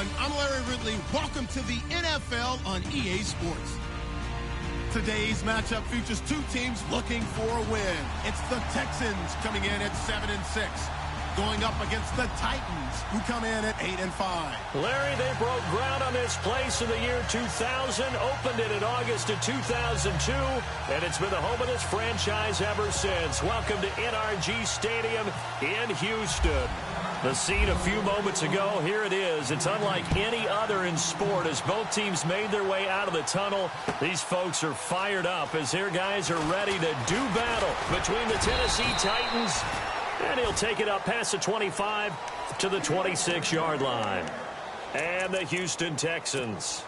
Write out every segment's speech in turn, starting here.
everyone. I'm Larry Ridley. Welcome to the NFL on EA Sports. Today's matchup features two teams looking for a win. It's the Texans coming in at 7-6, going up against the Titans, who come in at 8-5. Larry, they broke ground on this place in the year 2000, opened it in August of 2002, and it's been the home of this franchise ever since. Welcome to NRG Stadium in Houston. The scene a few moments ago, here it is. It's unlike any other in sport as both teams made their way out of the tunnel. These folks are fired up as their guys are ready to do battle between the Tennessee Titans, and he'll take it up past the 25 to the 26-yard line. And the Houston Texans.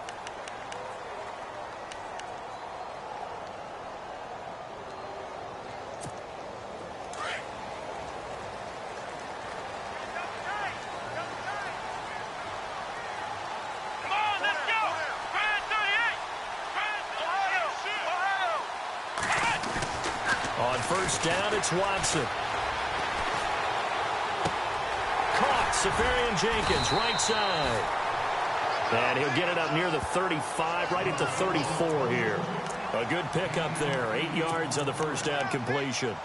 On first down, it's Watson. Caught, Safarian Jenkins, right side. And he'll get it up near the 35, right at the 34 here. A good pickup there, 8 yards on the first down completion.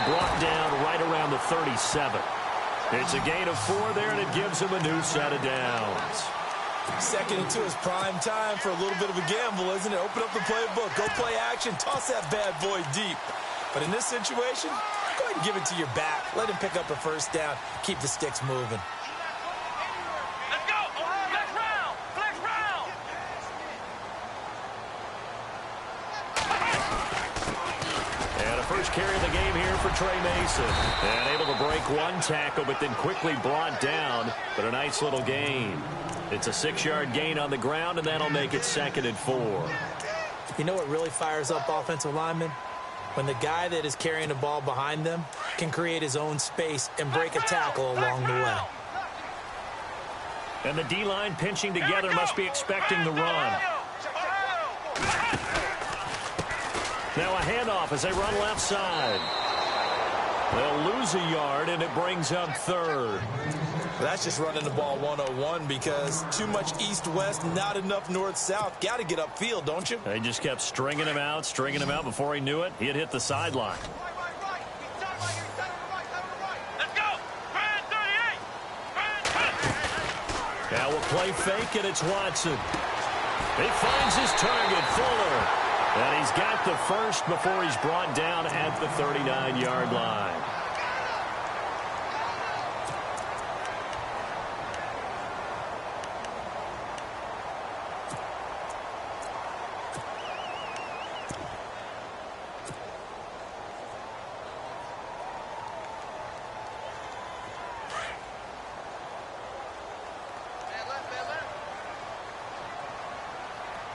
Brought down right around the 37. It's a gain of 4 there, and it gives him a new set of downs. Second and 2 is prime time for a little bit of a gamble, isn't it? Open up the playbook, go play action, toss that bad boy deep. But in this situation, go ahead and give it to your back. Let him pick up a first down, keep the sticks moving. Let's go! Flex round! Flex round! And a first carry of the game here for Trey Mason. And able to break one tackle, but then quickly brought down. But a nice little gain. It's a 6-yard gain on the ground, and that'll make it 2nd and 4. You know what really fires up offensive linemen? When the guy that is carrying the ball behind them can create his own space and break a tackle along the way. And the D-line pinching together must be expecting the run. Now a handoff as they run left side. They'll lose a yard, and it brings up 3rd. That's just running the ball 101 because too much east-west, not enough north-south. Got to get upfield, don't you? They just kept stringing him out. Before he knew it, he had hit the sideline. Let's go! Brand 38! Now we'll play fake, and it's Watson. He finds his target, Fuller. And he's got the first before he's brought down at the 39-yard line.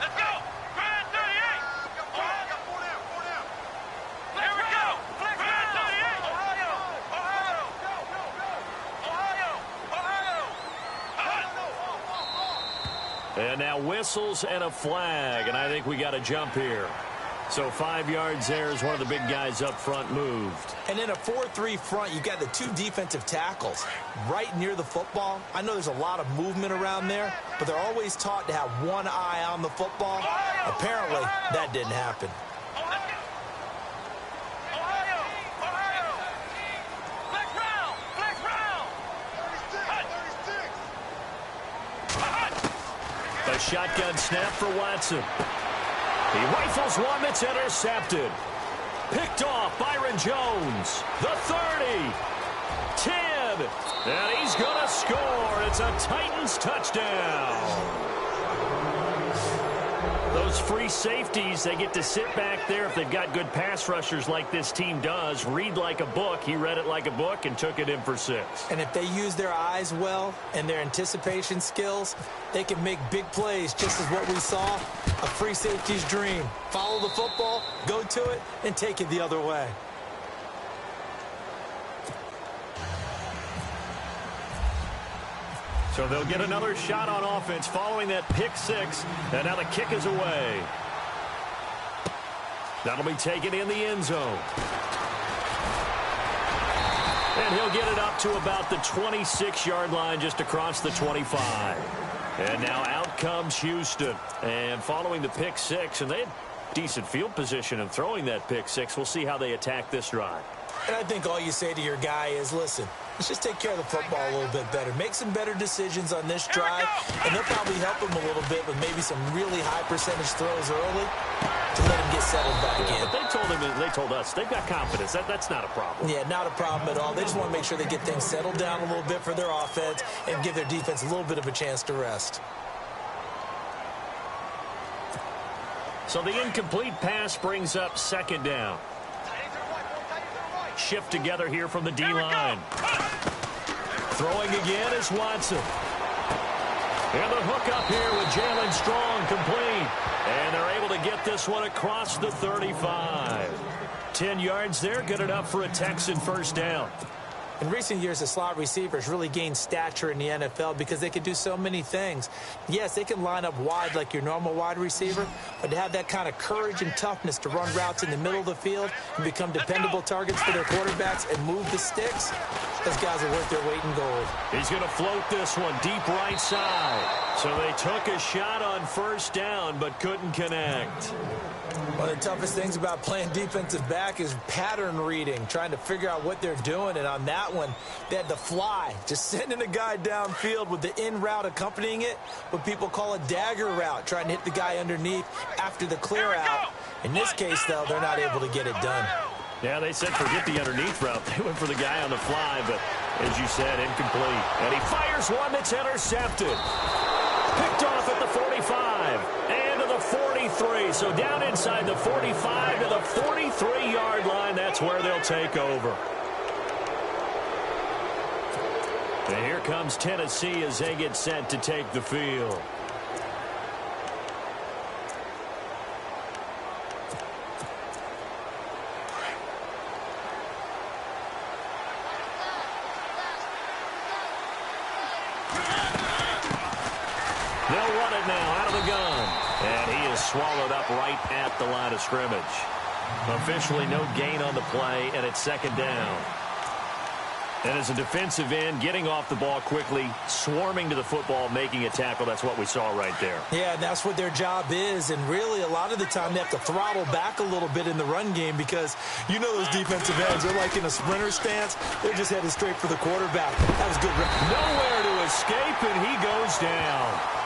Let's go! Brand 38! Here we go! Flex Brand 38! Ohio! And now whistles and a flag, and I think we got a jump here. So 5 yards there as one of the big guys up front moved. And in a 4-3 front, you got the 2 defensive tackles right near the football. I know there's a lot of movement around there, but they're always taught to have one eye on the football. Apparently, that didn't happen. A shotgun snap for Watson. He rifles one that's intercepted. Picked off Byron Jones. The 30. 10. And he's going to score. It's a Titans touchdown. Those free safeties, they get to sit back there if they've got good pass rushers like this team does. Read like a book. He read it like a book and took it in for 6. And if they use their eyes well and their anticipation skills, they can make big plays, just as what we saw, a free safety's dream. Follow the football, go to it, and take it the other way. So they'll get another shot on offense following that pick six. And now the kick is away. That'll be taken in the end zone. And he'll get it up to about the 26-yard line, just across the 25. And now out comes Houston. And following the pick six, and they had decent field position in throwing that pick six. We'll see how they attack this drive. And I think all you say to your guy is, listen, let's just take care of the football a little bit better. Make some better decisions on this drive, and they'll probably help him a little bit with maybe some really high percentage throws early to let him get settled back in. But they told us they've got confidence. That's not a problem. Yeah, not a problem at all. They just want to make sure they get things settled down a little bit for their offense and give their defense a little bit of a chance to rest. So the incomplete pass brings up second down. Shift together here from the D-line. Throwing again is Watson. And the hook up here with Jalen Strong complete. And they're able to get this one across the 35. 10 yards there, good enough for a Texan first down. In recent years, the slot receivers really gained stature in the NFL because they can do so many things. Yes, they can line up wide like your normal wide receiver, but to have that kind of courage and toughness to run routes in the middle of the field and become dependable targets for their quarterbacks and move the sticks, those guys are worth their weight in gold. He's going to float this one deep right side. So they took a shot on first down but couldn't connect. One of the toughest things about playing defensive back is pattern reading, trying to figure out what they're doing. And on that one, they had to fly, just sending a guy downfield with the in route accompanying it, what people call a dagger route, trying to hit the guy underneath after the clear out. In this case, though, they're not able to get it done. Yeah, they said forget the underneath route. They went for the guy on the fly, but as you said, incomplete. And he fires one that's intercepted. Picked off at the 45 and to the 43. So down inside the 45 to the 43-yard line. That's where they'll take over. And here comes Tennessee as they get set to take the field. They'll run it now out of the gun. And he is swallowed up right at the line of scrimmage. Officially no gain on the play, and it's second down. And as a defensive end, getting off the ball quickly, swarming to the football, making a tackle, that's what we saw right there. Yeah, and that's what their job is. And really, a lot of the time, they have to throttle back a little bit in the run game because you know those defensive ends, they're like in a sprinter stance. They're just headed straight for the quarterback. That was good. Nowhere to escape, and he goes down.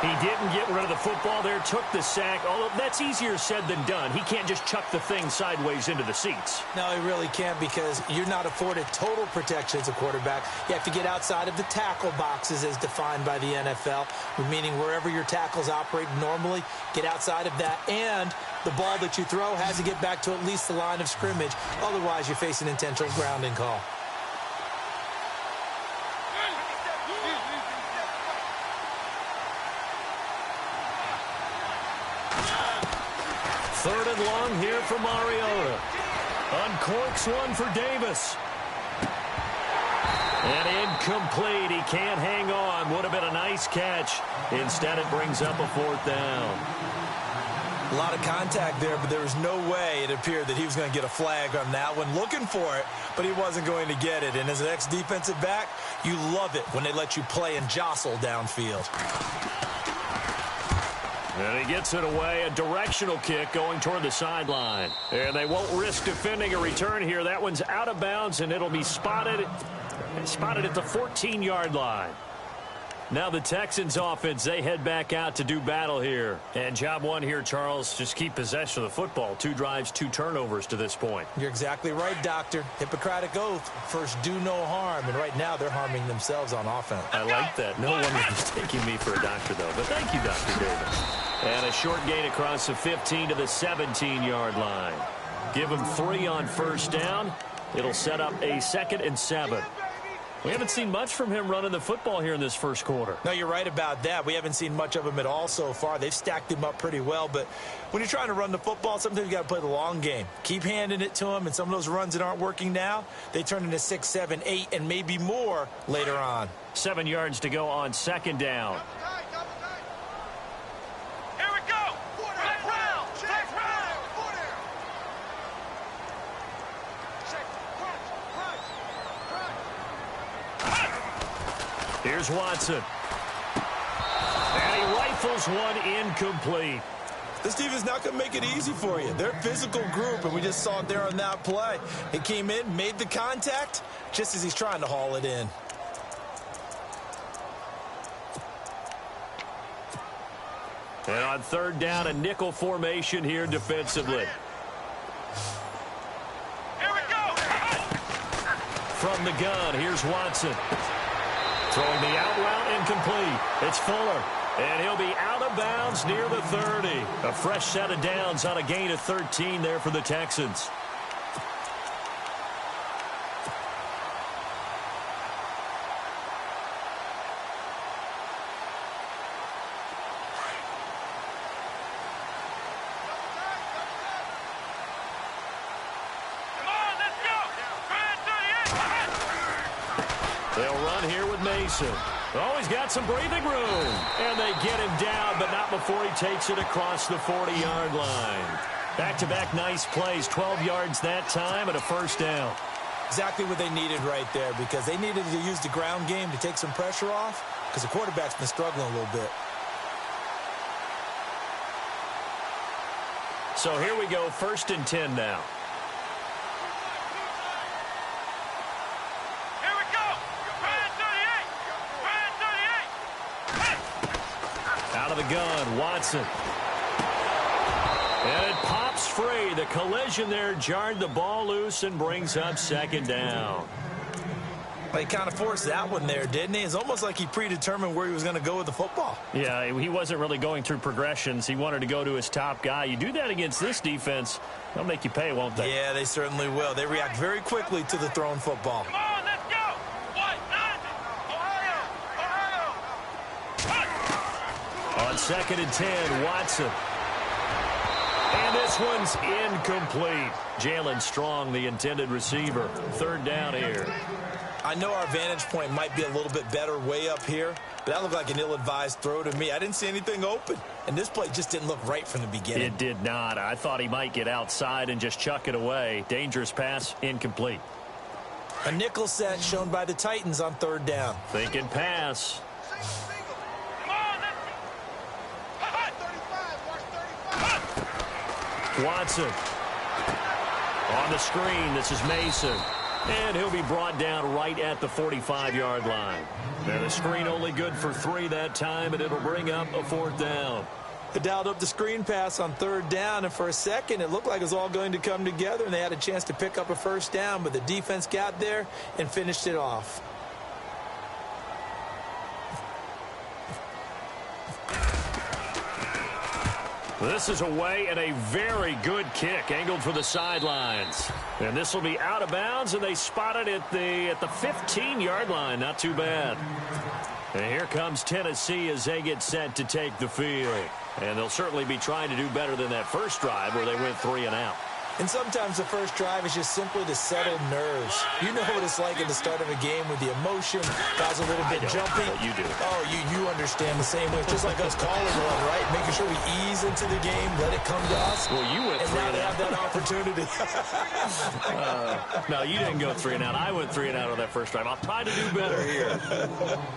He didn't get rid of the football there, took the sack. Although that's easier said than done. He can't just chuck the thing sideways into the seats. No, he really can't because you're not afforded total protection as a quarterback. You have to get outside of the tackle boxes as defined by the NFL, meaning wherever your tackles operate normally, get outside of that. And the ball that you throw has to get back to at least the line of scrimmage. Otherwise, you're facing intentional grounding call. Third and long here for Mariota. Uncorks one for Davis. And incomplete. He can't hang on. Would have been a nice catch. Instead, it brings up a fourth down. A lot of contact there, but there was no way it appeared that he was going to get a flag on that one. Looking for it, but he wasn't going to get it. And as an ex-defensive back, you love it when they let you play and jostle downfield. And he gets it away, a directional kick going toward the sideline. And they won't risk defending a return here. That one's out of bounds, and it'll be spotted at the 14-yard line. Now the Texans offense, they head back out to do battle here. And job one here, Charles, just keep possession of the football. 2 drives, 2 turnovers to this point. You're exactly right, Doctor. Hippocratic oath. First, do no harm. And right now, they're harming themselves on offense. I like that. No one was taking me for a doctor, though. But thank you, Dr. Davis. And a short gain across the 15 to the 17-yard line. Give them 3 on first down. It'll set up a 2nd and 7. We haven't seen much from him running the football here in this first quarter. No, you're right about that. We haven't seen much of him at all so far. They've stacked him up pretty well, but when you're trying to run the football, sometimes you got to play the long game. Keep handing it to him, and some of those runs that aren't working now, they turn into 6, 7, 8, and maybe more later on. 7 yards to go on second down. Here we go. Flex round. Flex round. Here's Watson. And he rifles one incomplete. This defense not going to make it easy for you. They're a physical group, and we just saw it there on that play. He came in, made the contact, just as he's trying to haul it in. And on third down, a nickel formation here defensively. Here we go. From the gun, here's Watson. Throwing the out route incomplete. It's Fuller. And he'll be out of bounds near the 30. A fresh set of downs on a gain of 13 there for the Texans. Come on, let's go. They'll run here with Mason. Oh, he's got some breathing room. And they get him down, but not before he takes it across the 40-yard line. Back-to-back nice plays, 12 yards that time and a first down. Exactly what they needed right there, because they needed to use the ground game to take some pressure off, because the quarterback's been struggling a little bit. So here we go, 1st and 10 now. Here we go. Brand 38. Out of the gun, Watson. And it pops free. The collision there jarred the ball loose and brings up second down. Well, he kind of forced that one there, didn't he? It's almost like he predetermined where he was going to go with the football. Yeah, he wasn't really going through progressions. He wanted to go to his top guy. You do that against this defense, they'll make you pay, won't they? Yeah, they certainly will. They react very quickly to the thrown football. Come on, let's go. White, Ohio. On 2nd and 10, Watson. And this one's incomplete. Jalen Strong, the intended receiver. 3rd down here. I know our vantage point might be a little bit better way up here, but that looked like an ill-advised throw to me. I didn't see anything open, and this play just didn't look right from the beginning. It did not. I thought he might get outside and just chuck it away. Dangerous pass, incomplete. A nickel set shown by the Titans on 3rd down. Thinking pass. Come on, let's go. Watson. On the screen, this is Mason. And he'll be brought down right at the 45-yard line. And the screen only good for 3 that time, and it'll bring up a 4th down. They dialed up the screen pass on 3rd down, and for a second it looked like it was all going to come together, and they had a chance to pick up a first down, but the defense got there and finished it off. This is away and a very good kick angled for the sidelines. And this will be out of bounds, and they spot it at the 15-yard line. Not too bad. And here comes Tennessee as they get set to take the field. And they'll certainly be trying to do better than that first drive where they went 3 and out. And sometimes the first drive is just simply to settle nerves. You know what it's like at the start of a game with the emotion, guys a little bit jumpy. But you do. Oh, you understand the same way. It's just like us calling one, right? Making sure we ease into the game, let it come to us. Well, you went and 3 now and they out. have that opportunity. No, you didn't go 3 and out. I went 3 and out on that first drive. I'll try to do better here.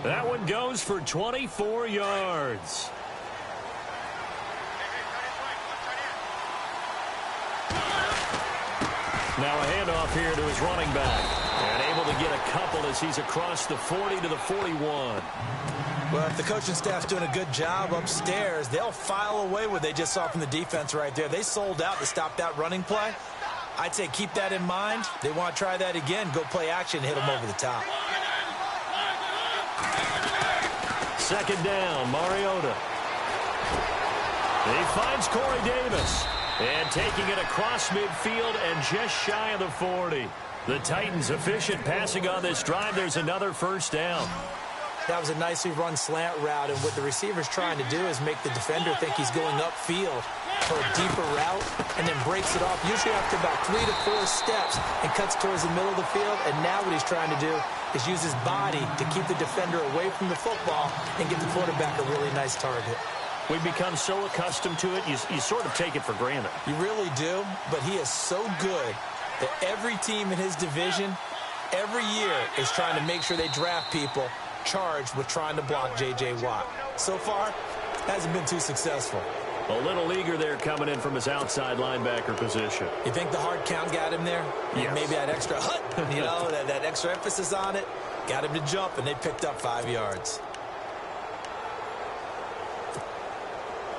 That one goes for 24 yards. Now a handoff here to his running back. And able to get a couple as he's across the 40 to the 41. Well, if the coaching staff's doing a good job upstairs, they'll file away what they just saw from the defense right there. They sold out to stop that running play. I'd say keep that in mind. They want to try that again. Go play action, hit them over the top. 2nd down, Mariota. He finds Corey Davis. And taking it across midfield and just shy of the 40. The Titans efficient passing on this drive. There's another first down. That was a nicely run slant route, and what the receiver's trying to do is make the defender think he's going upfield for a deeper route, and then breaks it off, usually after about 3 to 4 steps, and cuts towards the middle of the field. And now what he's trying to do is use his body to keep the defender away from the football and get the quarterback a really nice target. We've become so accustomed to it, you sort of take it for granted. You really do, but he is so good that every team in his division every year is trying to make sure they draft people charged with trying to block J.J. Watt. So far, hasn't been too successful. A little eager there coming in from his outside linebacker position. You think the hard count got him there? Yes. Maybe that extra that extra emphasis on it got him to jump, and they picked up 5 yards.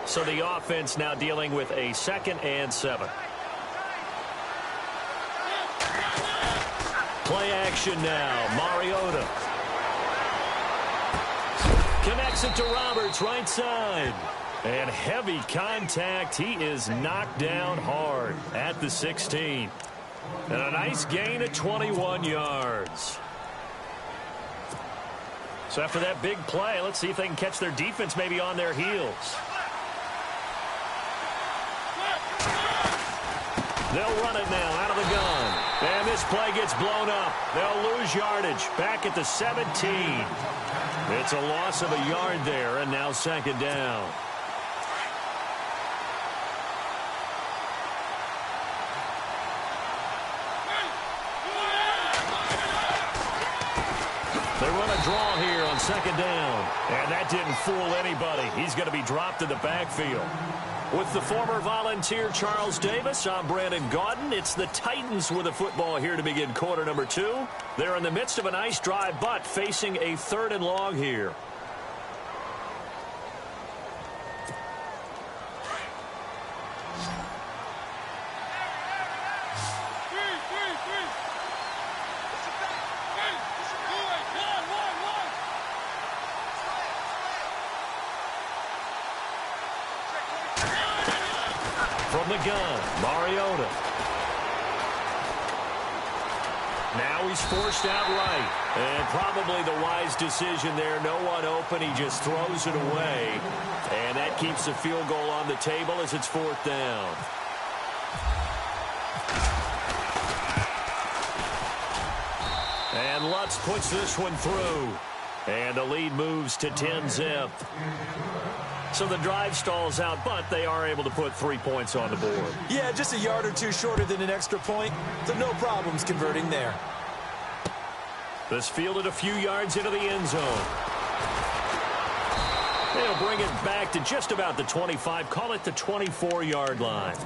So the offense now dealing with a 2nd and 7. Play action now. Mariota connects it to Roberts, right side. And heavy contact. He is knocked down hard at the 16. And a nice gain of 21 yards. So after that big play, let's see if they can catch their defense maybe on their heels. They'll run it now out of the gun. And this play gets blown up. They'll lose yardage back at the 17. It's a loss of a yard there, and now 2nd down. They run a draw here on 2nd down. And that didn't fool anybody. He's going to be dropped in the backfield. With the former Volunteer Charles Davis, I'm Brandon Gaudin. It's the Titans with the football here to begin quarter number 2. They're in the midst of a nice drive, but facing a 3rd and long here. From the gun, Mariota. Now he's forced out right. And probably the wise decision there. No one open. He just throws it away. And that keeps the field goal on the table as it's 4th down. And Lutz puts this one through. And the lead moves to 10-zip. So the drive stalls out, but they are able to put 3 points on the board. Yeah, just a yard or two shorter than an extra point, so no problems converting there. This fielded a few yards into the end zone. They'll bring it back to just about the 25, call it the 24-yard line.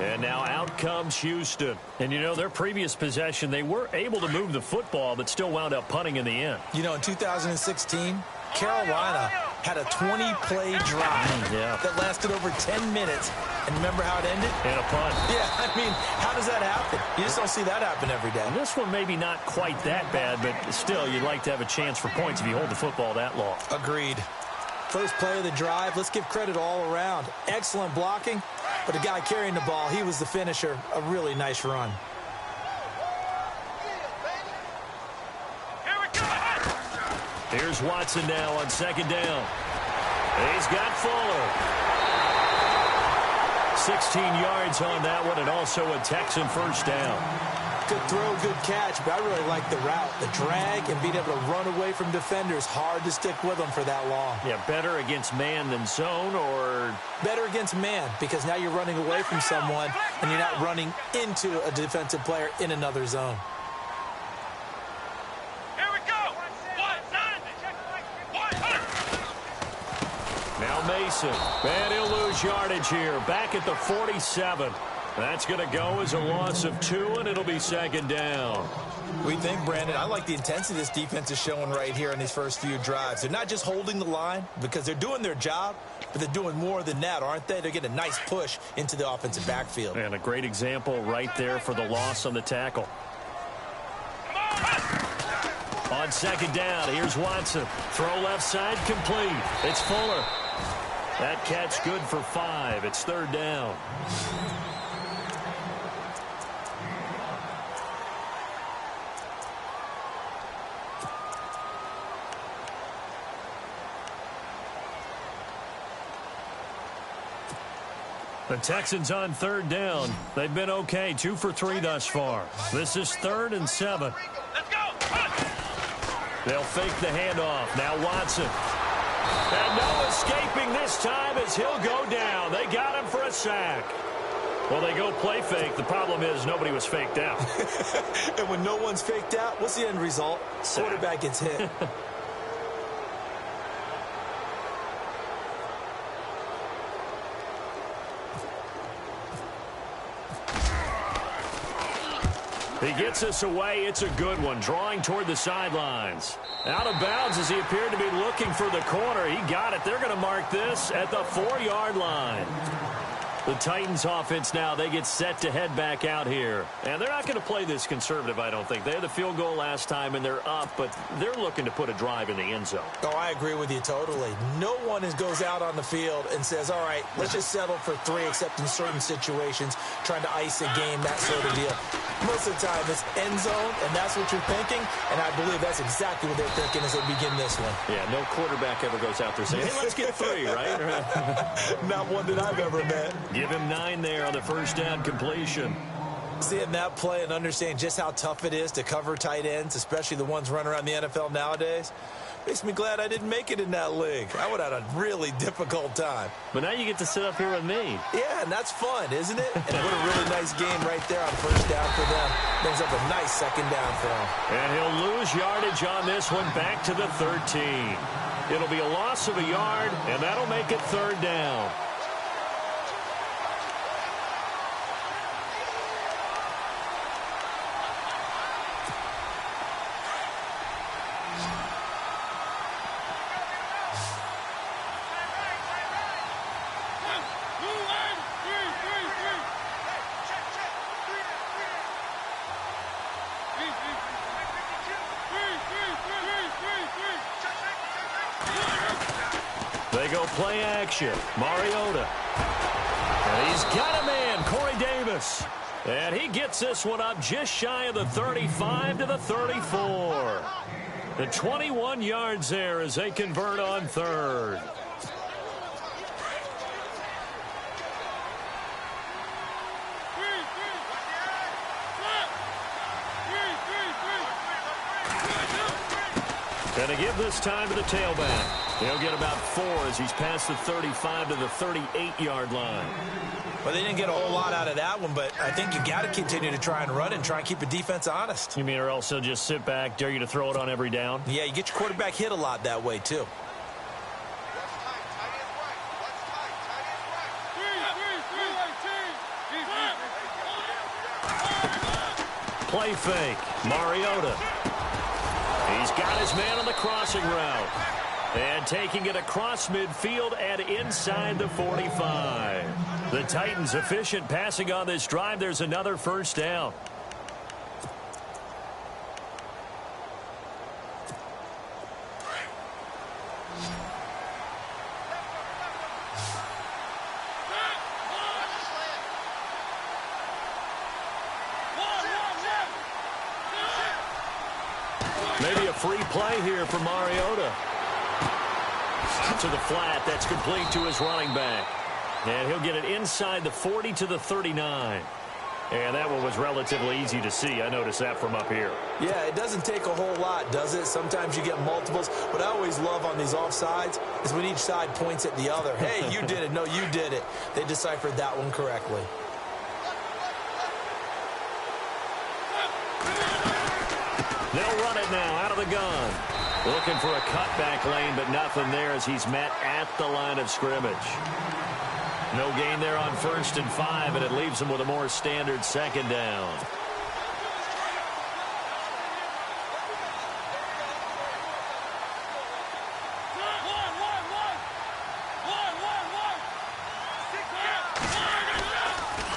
And now out comes Houston. And, you know, their previous possession, they were able to move the football, but still wound up punting in the end. You know, in 2016, Carolina had a 20-play drive that lasted over 10 minutes. And remember how it ended? And a punt. Yeah, I mean, how does that happen? You just don't see that happen every day. And this one maybe not quite that bad, but still, you'd like to have a chance for points if you hold the football that long. Agreed. First play of the drive, let's give credit all around. Excellent blocking, but the guy carrying the ball, he was the finisher. A really nice run. Here's Watson now on 2nd down. He's got Fuller. 16 yards on that one, and also a Texan first down. Good throw, good catch, but I really like the route. The drag and being able to run away from defenders. Hard to stick with them for that long. Yeah, better against man than zone, or? Better against man, because now you're running away from someone, and you're not running into a defensive player in another zone. Now Mason, and he'll lose yardage here, back at the 47. That's going to go as a loss of 2, and it'll be 2nd down. We think, Brandon, I like the intensity this defense is showing right here in these first few drives. They're not just holding the line because they're doing their job, but they're doing more than that, aren't they? They're getting a nice push into the offensive backfield. And a great example right there for the loss on the tackle. On 2nd down, here's Watson. Throw left side, complete. It's Fuller. That catch good for 5. It's 3rd down. The Texans on third down. They've been okay, 2 for 3 thus far. This is 3rd and 7. Let's go. They'll fake the handoff. Now Watson. And no escaping this time as he'll go down. They got him for a sack. Well, they go play fake. The problem is nobody was faked out. And when no one's faked out, what's the end result? Quarterback gets hit. He gets us away. It's a good one. Drawing toward the sidelines. Out of bounds as he appeared to be looking for the corner. He got it. They're going to mark this at the 4-yard line. The Titans offense now, they get set to head back out here. And they're not going to play this conservative, I don't think. They had the field goal last time, and they're up, but they're looking to put a drive in the end zone. Oh, I agree with you totally. No one goes out on the field and says, all right, let's just settle for 3, except in certain situations, trying to ice a game, that sort of deal. Most of the time, it's end zone, and that's what you're thinking, and I believe that's exactly what they're thinking as they begin this one. Yeah, no quarterback ever goes out there saying, hey, let's get 3, right? Not one that I've ever met. Give him 9 there on the first down completion. Seeing that play and understanding just how tough it is to cover tight ends, especially the ones running around the NFL nowadays, makes me glad I didn't make it in that league. I would have had a really difficult time. But now you get to sit up here with me. Yeah, and that's fun, isn't it? And what a really nice game right there on first down for them. Brings up a nice second down for them. And he'll lose yardage on this one back to the 13. It'll be a loss of a yard, and that'll make it 3rd down. They go play action. Mariota. And he's got a man, Corey Davis. And he gets this one up just shy of the 35 to the 34. The 21 yards there as they convert on 3rd. And to give this time to the tailback. He'll get about 4 as he's past the 35 to the 38-yard line. Well, they didn't get a whole lot out of that one, but I think you got to continue to try and run and try and keep the defense honest. You mean or else they'll just sit back, dare you to throw it on every down? Yeah, you get your quarterback hit a lot that way, too. Play fake. Mariota. He's got his man on the crossing route. And taking it across midfield and inside the 45. The Titans efficient passing on this drive. There's another first down. Maybe a free play here for Mariota. To the flat, that's complete to his running back. And he'll get it inside the 40 to the 39. And that one was relatively easy to see. I noticed that from up here. Yeah, it doesn't take a whole lot, does it? Sometimes you get multiples. What I always love on these offsides is when each side points at the other. Hey, you did it. No, you did it. They deciphered that one correctly. They'll run it now out of the gun. Looking for a cutback lane, but nothing there as he's met at the line of scrimmage. No gain there on 1st and 5, and it leaves him with a more standard 2nd down.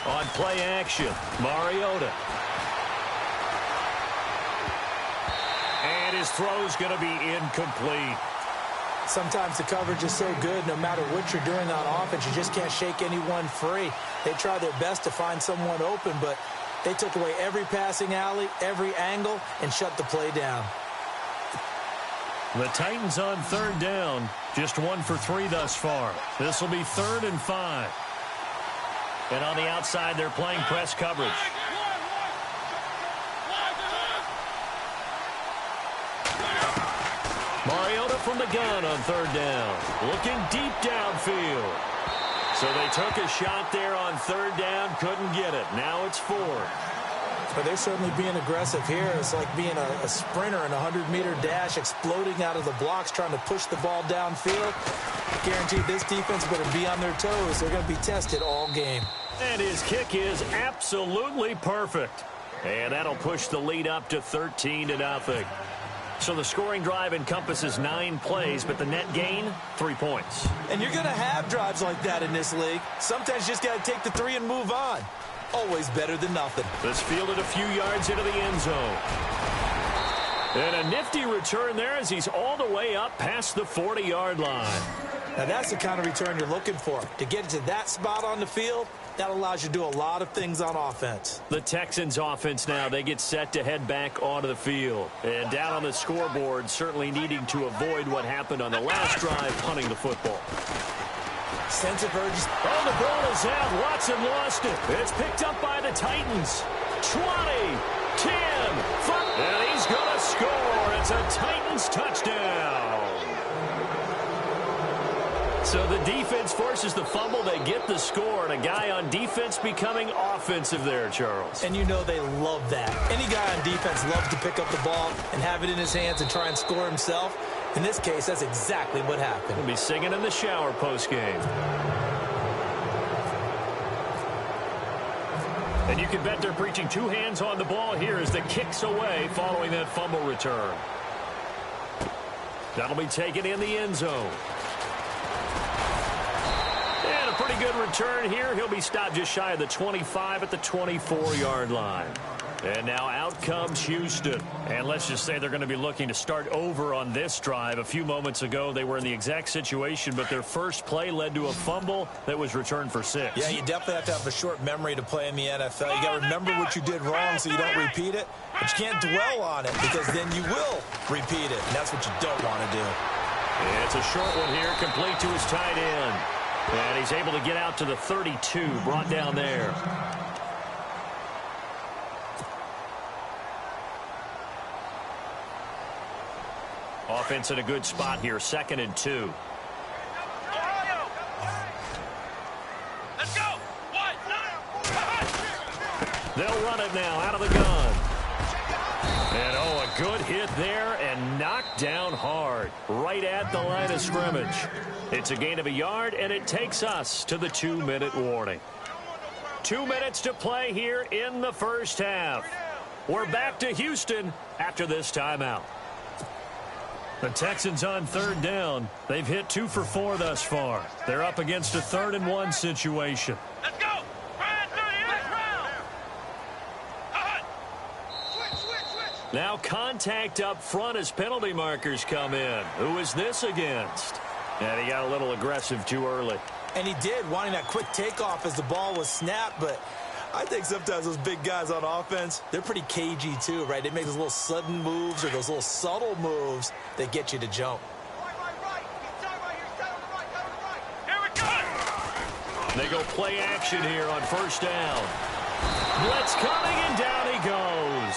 On play action, Mariota. And his throw's going to be incomplete. Sometimes the coverage is so good, no matter what you're doing on offense, you just can't shake anyone free. They try their best to find someone open, but they took away every passing alley, every angle, and shut the play down. The Titans on 3rd down, just 1 for 3 thus far. This will be 3rd and 5. And on the outside, they're playing press coverage. Mariota from the gun on third down. Looking deep downfield. So they took a shot there on third down, couldn't get it. Now it's 4. But they're certainly being aggressive here. It's like being a sprinter in a 100-meter dash, exploding out of the blocks, trying to push the ball downfield. Guaranteed this defense better be on their toes. They're going to be tested all game. And his kick is absolutely perfect. And that'll push the lead up to 13-0. So the scoring drive encompasses 9 plays, but the net gain, 3 points. And you're going to have drives like that in this league. Sometimes you just got to take the 3 and move on. Always better than nothing. This fielded a few yards into the end zone. And a nifty return there as he's all the way up past the 40-yard line. Now that's the kind of return you're looking for. To get to that spot on the field, that allows you to do a lot of things on offense. The Texans offense now, they get set to head back onto the field. And down on the scoreboard, certainly needing to avoid what happened on the last drive, punting the football. Sense of urgency. Oh, the ball is out. Watson lost it. It's picked up by the Titans. 20, 10, 5, and he's going to score. It's a Titans touchdown. So the defense forces the fumble. They get the score, and a guy on defense becoming offensive there, Charles. And you know they love that. Any guy on defense loves to pick up the ball and have it in his hands and try and score himself. In this case, that's exactly what happened. He'll be singing in the shower post-game. And you can bet they're preaching 2 hands on the ball here as the kick's away following that fumble return. That'll be taken in the end zone. And a pretty good return here. He'll be stopped just shy of the 25 at the 24-yard line. And now out comes Houston. And let's just say they're going to be looking to start over on this drive. A few moments ago, they were in the exact situation, but their first play led to a fumble that was returned for 6. Yeah, you definitely have to have a short memory to play in the NFL. You got to remember what you did wrong so you don't repeat it. But you can't dwell on it because then you will repeat it. And that's what you don't want to do. And it's a short one here, complete to his tight end. And he's able to get out to the 32, brought down there. Offense in a good spot here, 2nd and 2. Let's go. They'll run it now out of the gun. And oh, a good hit there and knocked down hard right at the line of scrimmage. It's a gain of a yard, and it takes us to the 2-minute warning. 2 minutes to play here in the first half. We're back to Houston after this timeout. The Texans on third down. They've hit 2 for 4 thus far. They're up against a 3rd and 1 situation. Let's go. Now contact up front as penalty markers come in. Who is this against? And he got a little aggressive too early. And he did, wanting that quick takeoff as the ball was snapped, but I think sometimes those big guys on offense, they're pretty cagey too, right? They make those little sudden moves or those little subtle moves that get you to jump. They go play action here on first down. Blitz coming, and down he goes.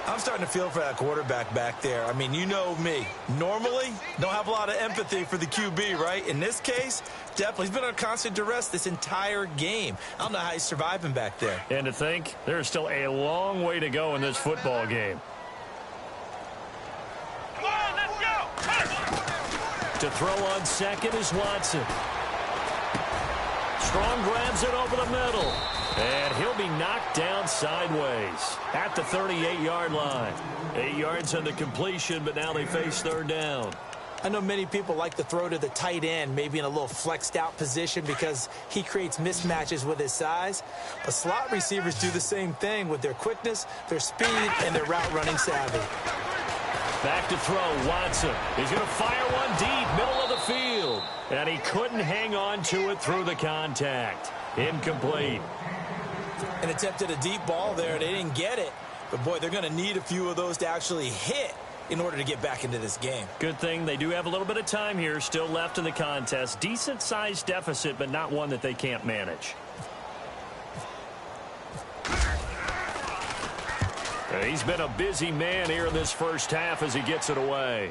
I'm starting to feel for that quarterback back there. I mean, you know me. Normally, don't have a lot of empathy for the QB, right? In this case, definitely. He's been under constant duress this entire game. I don't know how he's surviving back there. And to think, there's still a long way to go in this football game. Come on, let's go. To throw on second is Watson. Strong grabs it over the middle. And he'll be knocked down sideways at the 38-yard line. 8 yards on the completion, but now they face third down. I know many people like to throw to the tight end, maybe in a little flexed out position because he creates mismatches with his size. But slot receivers do the same thing with their quickness, their speed, and their route running savvy. Back to throw, Watson. He's going to fire one deep, middle of the field. And he couldn't hang on to it through the contact. Incomplete. And attempted a deep ball there. They didn't get it. But, boy, they're going to need a few of those to actually hit in order to get back into this game. Good thing they do have a little bit of time here still left in the contest. Decent-sized deficit, but not one that they can't manage. He's been a busy man here in this first half as he gets it away.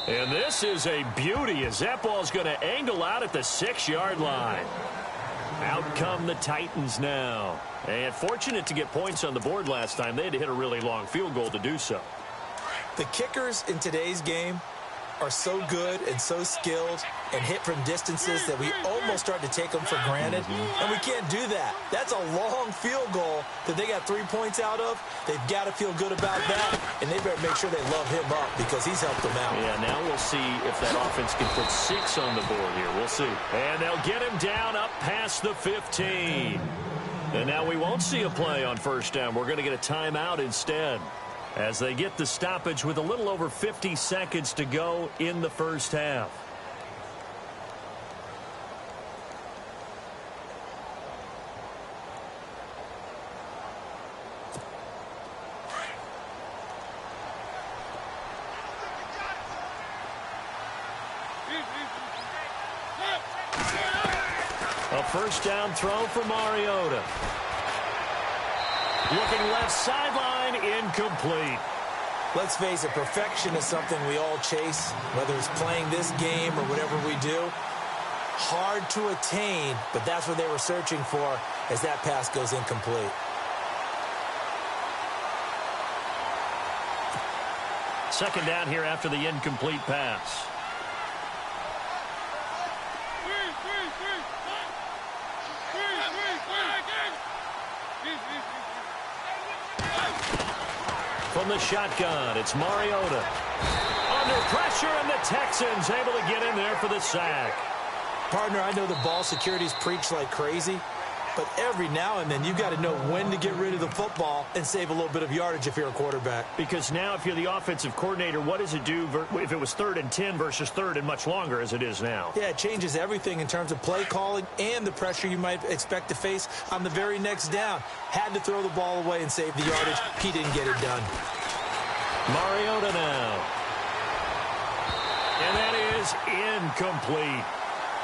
And this is a beauty as that ball's going to angle out at the 6-yard line. Out come the Titans now. And fortunate to get points on the board last time. They had to hit a really long field goal to do so. The kickers in today's game are so good and so skilled and hit from distances that we almost start to take them for granted. And we can't do that. That's a long field goal that they got 3 points out of. They've got to feel good about that, and they better make sure they love him up because he's helped them out. Yeah, now we'll see if that offense can put 6 on the board here. We'll see. And they'll get him down up past the 15. And now we won't see a play on first down. We're going to get a timeout instead, as they get the stoppage with a little over 50 seconds to go in the first half. A first down throw for Mariota. Looking left sideline, incomplete. Let's face it, perfection is something we all chase, whether it's playing this game or whatever we do. Hard to attain, but that's what they were searching for as that pass goes incomplete. Second down here after the incomplete pass. From the shotgun, it's Mariota. Under pressure, and the Texans able to get in there for the sack. Partner, I know the ball security's preached like crazy, but every now and then you've got to know when to get rid of the football and save a little bit of yardage if you're a quarterback. Because now if you're the offensive coordinator, what does it do if it was 3rd and 10 versus 3rd and much longer as it is now? Yeah, it changes everything in terms of play calling and the pressure you might expect to face on the very next down. Had to throw the ball away and save the yardage. He didn't get it done. Mariota now. And that is incomplete.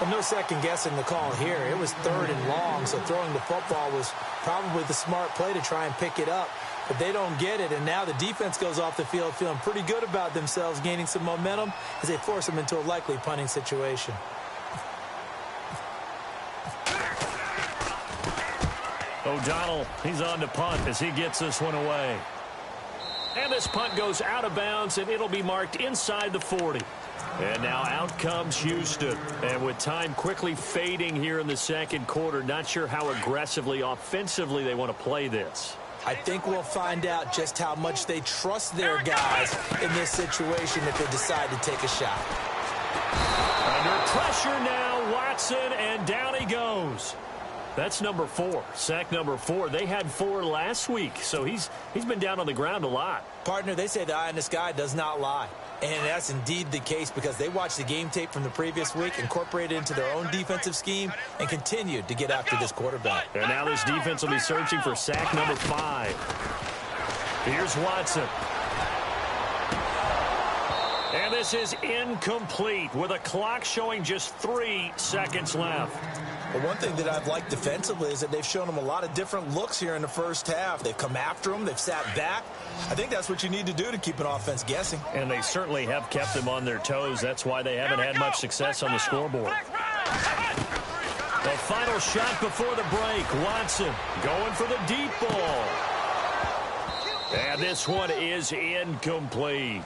Well, no second guessing the call here. It was 3rd and long, so throwing the football was probably the smart play to try and pick it up. But they don't get it, and now the defense goes off the field feeling pretty good about themselves, gaining some momentum as they force them into a likely punting situation. O'Donnell, he's on to punt as he gets this one away. And this punt goes out of bounds, and it'll be marked inside the 40. And now out comes Houston. And with time quickly fading here in the second quarter, not sure how aggressively, offensively they want to play this. I think we'll find out just how much they trust their guys in this situation if they decide to take a shot. Under pressure now, Watson, and down he goes. That's number 4, sack number 4. They had 4 last week, so he's been down on the ground a lot. Partner, they say the eye in the sky does not lie. And that's indeed the case because they watched the game tape from the previous week, incorporated it into their own defensive scheme, and continued to get after this quarterback. And now this defense will be searching for sack number 5. Here's Watson. And this is incomplete with a clock showing just 3 seconds left. Well, one thing that I've liked defensively is that they've shown them a lot of different looks here in the first half. They've come after them. They've sat back. I think that's what you need to do to keep an offense guessing. And they certainly have kept them on their toes. That's why they haven't had much success on the scoreboard. The final shot before the break. Watson going for the deep ball. And this one is incomplete.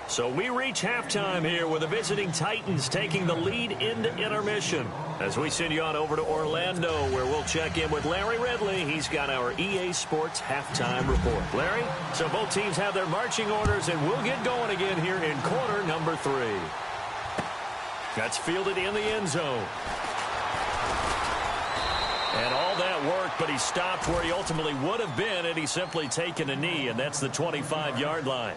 So we reach halftime here with the visiting Titans taking the lead into intermission. As we send you on over to Orlando, where we'll check in with Larry Ridley. He's got our EA Sports halftime report. Larry, so both teams have their marching orders, and we'll get going again here in quarter number 3. That's fielded in the end zone. And all that work, but he stopped where he ultimately would have been had he simply taken a knee, and that's the 25-yard line.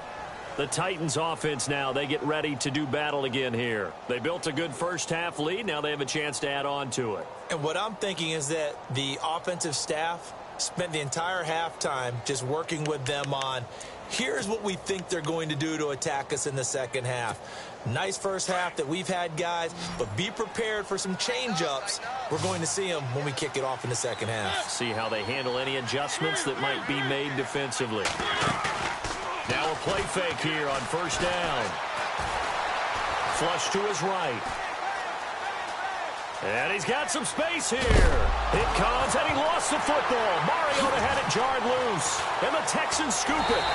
The Titans offense now, they get ready to do battle again here. They built a good first half lead. Now they have a chance to add on to it. And what I'm thinking is that the offensive staff spent the entire halftime just working with them on Here's what we think they're going to do to attack us in the second half. Nice first half that we've had, guys, but be prepared for some change-ups. We're going to see them when we kick it off in the second half. See how they handle any adjustments that might be made defensively. Now a play fake here on first down. Flush to his right. And he's got some space here. It comes, and he lost the football. Mariota had it jarred loose, and the Texans scoop it.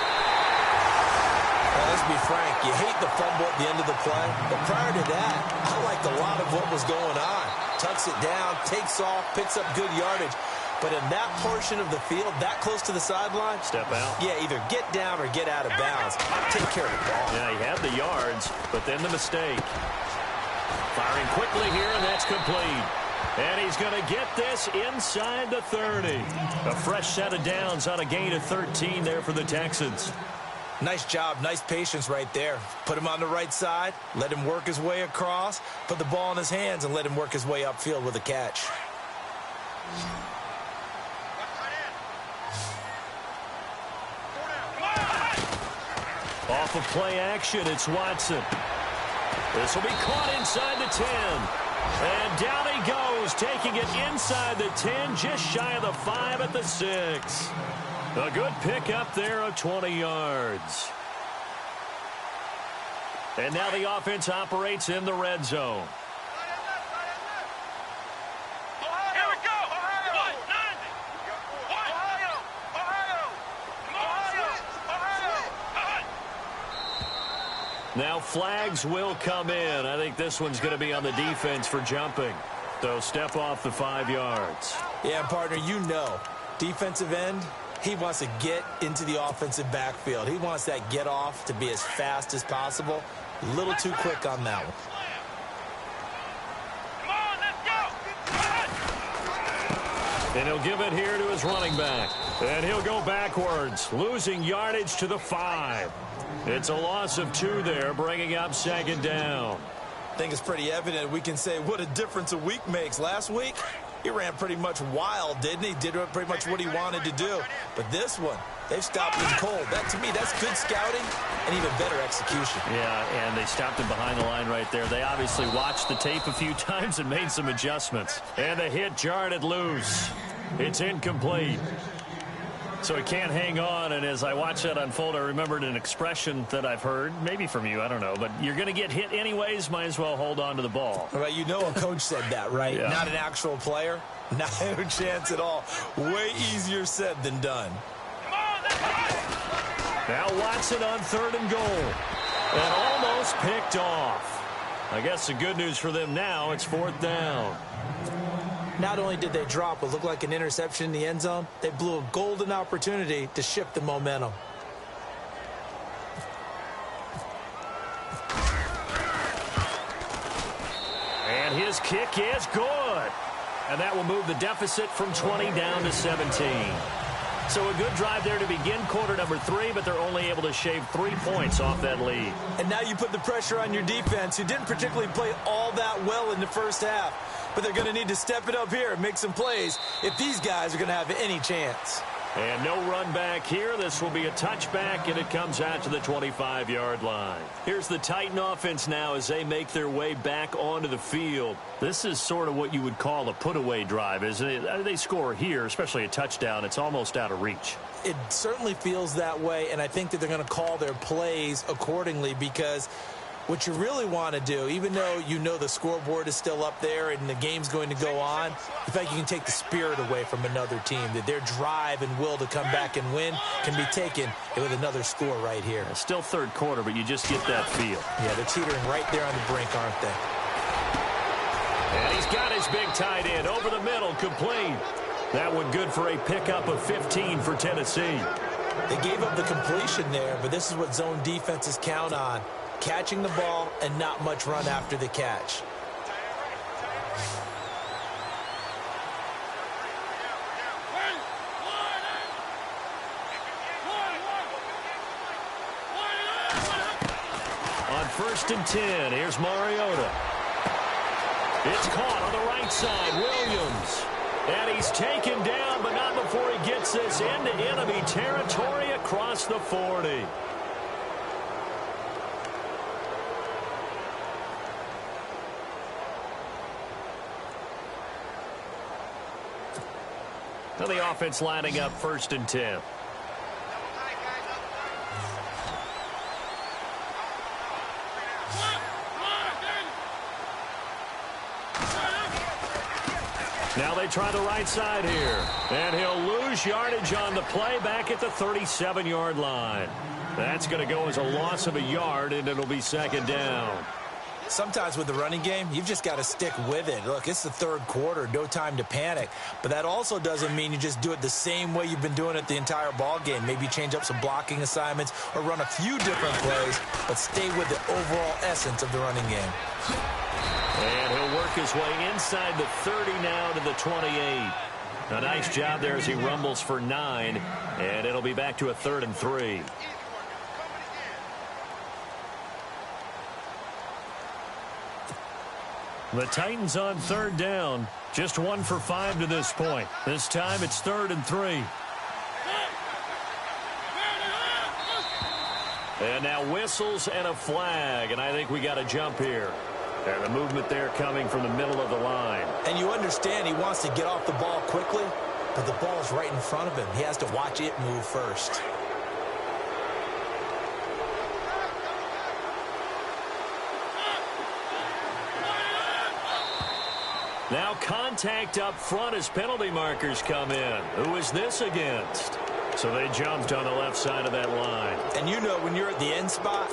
Well, let's be frank, you hate the fumble at the end of the play, but prior to that, I liked a lot of what was going on. Tucks it down, takes off, picks up good yardage. But in that portion of the field, that close to the sideline, step out. Yeah, either get down or get out of bounds. Take care of the ball. Yeah, he had the yards, but then the mistake. Firing quickly here, and that's complete. And he's going to get this inside the 30. A fresh set of downs on a gain of 13 there for the Texans. Nice job, nice patience right there. Put him on the right side, let him work his way across, put the ball in his hands, and let him work his way upfield with a catch. Off of play action, it's Watson. This will be caught inside the 10. And down he goes, taking it inside the 10, just shy of the 5 at the 6. A good pickup there of 20 yards. And now the offense operates in the red zone. Now flags will come in. I think this one's going to be on the defense for jumping. So step off the 5 yards. Yeah, partner, you know, defensive end, he wants to get into the offensive backfield. He wants that get off to be as fast as possible. A little too quick on that one. And he'll give it here to his running back. And he'll go backwards, losing yardage to the 5. It's a loss of 2 there, bringing up second down. I think it's pretty evident. We can say what a difference a week makes. Last week, he ran pretty much wild, didn't he? Did pretty much what he wanted to do. But this one, they've stopped him cold. That, to me, that's good scouting and even better execution. Yeah, and they stopped him behind the line right there. They obviously watched the tape a few times and made some adjustments. And the hit jarred it loose. It's incomplete. So he can't hang on, and as I watch that unfold, I remembered an expression that I've heard, maybe from you, I don't know, but you're going to get hit anyways, might as well hold on to the ball. Right, you know a coach said that, right? Yeah. Not an actual player. No chance at all. Way easier said than done. Now Watson on 3rd and goal. And almost picked off. I guess the good news for them now, it's 4th down. Not only did they drop what looked like an interception in the end zone, they blew a golden opportunity to shift the momentum. And his kick is good. And that will move the deficit from 20 down to 17. So a good drive there to begin quarter number 3, but they're only able to shave 3 points off that lead. And now you put the pressure on your defense, who didn't particularly play all that well in the first half. But they're going to need to step it up here and make some plays if these guys are going to have any chance. And no run back here. This will be a touchback, and it comes out to the 25-yard line. Here's the Titan offense now as they make their way back onto the field. This is sort of what you would call a put-away drive, isn't it? They score here, especially a touchdown. It's almost out of reach. It certainly feels that way, and I think that they're going to call their plays accordingly because what you really want to do, even though you know the scoreboard is still up there and the game's going to go on, in fact, you can take the spirit away from another team, that their drive and will to come back and win can be taken with another score right here. It's still 3rd quarter, but you just get that feel. Yeah, they're teetering right there on the brink, aren't they? And he's got his big tight end over the middle, complete. That one good for a pickup of 15 for Tennessee. They gave up the completion there, but this is what zone defenses count on. Catching the ball and not much run after the catch. On 1st and 10, here's Mariota. It's caught on the right side, Williams. And he's taken down, but not before he gets this into enemy territory across across the 40. Now the offense lining up 1st and 10. Now they try the right side here. And he'll lose yardage on the play back at the 37-yard line. That's going to go as a loss of a yard, and it'll be 2nd down. Sometimes with the running game, you've just got to stick with it. Look, it's the 3rd quarter, no time to panic. But that also doesn't mean you just do it the same way you've been doing it the entire ball game. Maybe change up some blocking assignments or run a few different plays, but stay with the overall essence of the running game. And he'll work his way inside the 30 now to the 28. A nice job there as he rumbles for 9, and it'll be back to a 3rd and 3. The Titans on 3rd down. Just 1 for 5 to this point. This time it's 3rd and 3. And now whistles and a flag, and I think we got a jump here. And the movement there coming from the middle of the line. And you understand he wants to get off the ball quickly, but the ball's right in front of him. He has to watch it move first. Now contact up front as penalty markers come in. Who is this against? So they jumped on the left side of that line. And you know when you're at the end spot,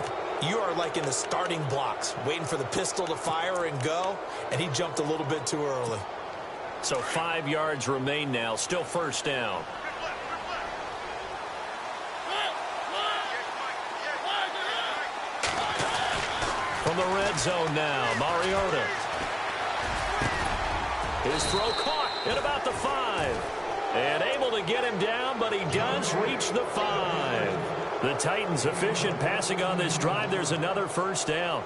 you are like in the starting blocks, waiting for the pistol to fire and go, and he jumped a little bit too early. So 5 yards remain now, still 1st down. From the red zone now, Mariota. His throw caught at about the 5. And able to get him down, but he does reach the 5. The Titans efficient passing on this drive. There's another 1st down.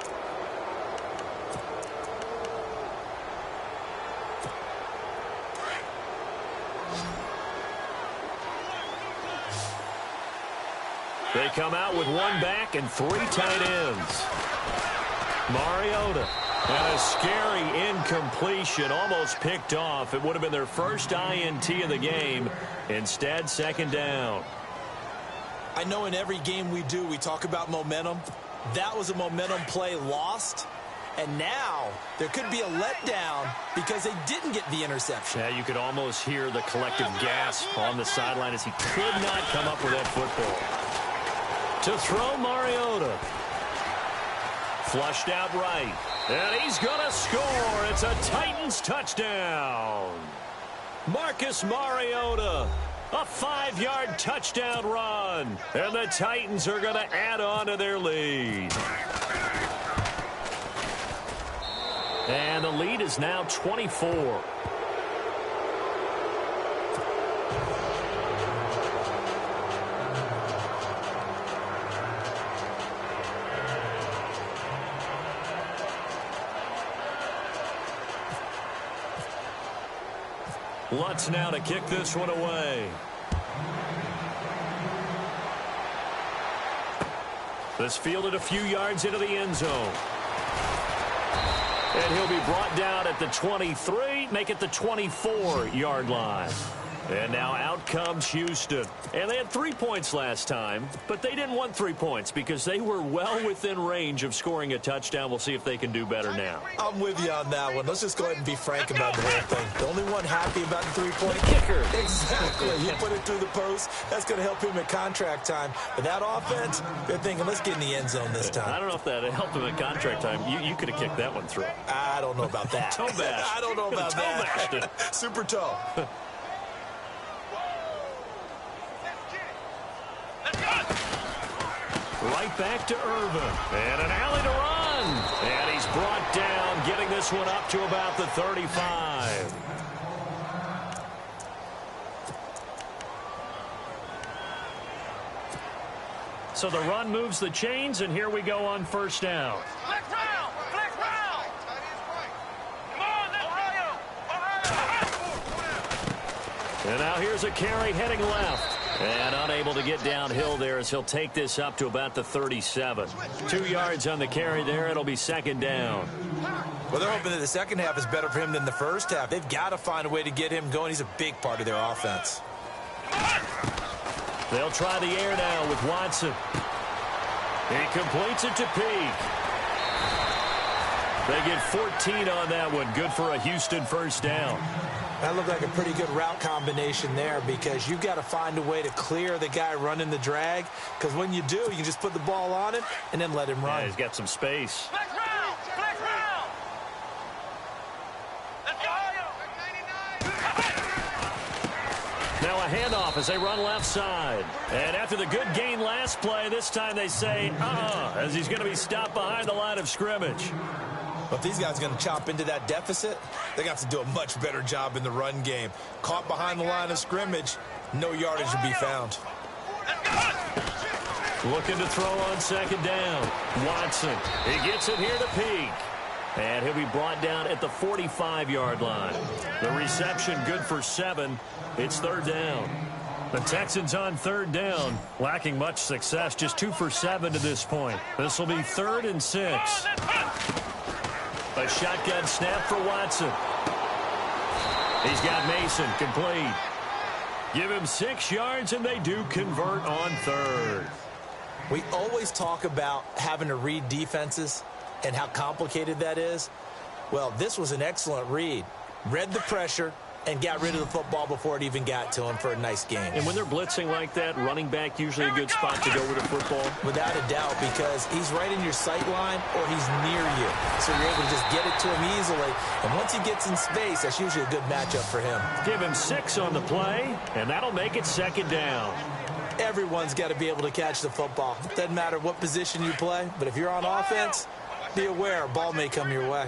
They come out with 1 back and 3 tight ends. Mariota. And a scary incompletion, almost picked off. It would have been their first INT of the game. Instead, 2nd down. I know in every game we do, we talk about momentum. That was a momentum play lost. And now there could be a letdown because they didn't get the interception. Yeah, you could almost hear the collective gasp on the sideline as he could not come up with that football. To throw, Mariota. Flushed out right. And he's going to score. It's a Titans touchdown. Marcus Mariota, a 5-yard touchdown run. And the Titans are going to add on to their lead. And the lead is now 24. Lutz now to kick this one away. This fielded a few yards into the end zone. And he'll be brought down at the 23, make it the 24-yard line. And now out comes Houston. And they had 3 points last time, but they didn't want 3 points because they were well within range of scoring a touchdown. We'll see if they can do better now. I'm with you on that one. Let's just go ahead and be frank about the whole thing. The only one happy about the three-point kicker. Exactly. He put it through the post. That's going to help him at contract time. But that offense, they're thinking, let's get in the end zone this time. I don't know if that helped him at contract time. You could have kicked that one through. I don't know about that. Toe bash. I don't know about that. Toe bashed. Super toe. Right back to Irvin. And an alley to run. And he's brought down, getting this one up to about the 35. So the run moves the chains, and here we go on first down. Flex round! Flex round! Come on, Ohio! And now here's a carry heading left. And unable to get downhill there as he'll take this up to about the 37. 2 yards on the carry there. It'll be second down. Well, they're hoping that the second half is better for him than the first half. They've got to find a way to get him going. He's a big part of their offense. They'll try the air now with Watson. He completes it to Peak. They get 14 on that one. Good for a Houston first down. That looked like a pretty good route combination there because you've got to find a way to clear the guy running the drag, because when you do, you can just put the ball on him and then let him run. Yeah, he's got some space. Flex round! Flex round! Let's go! Now a handoff as they run left side. And after the good gain last play, this time they say, as he's going to be stopped behind the line of scrimmage. But if these guys are going to chop into that deficit, they're going to have to do a much better job in the run game. Caught behind the line of scrimmage, no yardage to be found. Looking to throw on second down. Watson, he gets it here to Peak. And he'll be brought down at the 45-yard line. The reception good for 7. It's third down. The Texans on third down, lacking much success, just 2 for 7 to this point. This will be 3rd and 6. A shotgun snap for Watson. He's got Mason complete. Give him 6 yards, and they do convert on third. We always talk about having to read defenses and how complicated that is. Well, this was an excellent read. Read the pressure and got rid of the football before it even got to him for a nice game. And when they're blitzing like that, running back usually a good spot to go with the football? Without a doubt, because he's right in your sight line or he's near you. So you're able to just get it to him easily. And once he gets in space, that's usually a good matchup for him. Give him 6 on the play, and that'll make it second down. Everyone's got to be able to catch the football. Doesn't matter what position you play, but if you're on offense, be aware a ball may come your way.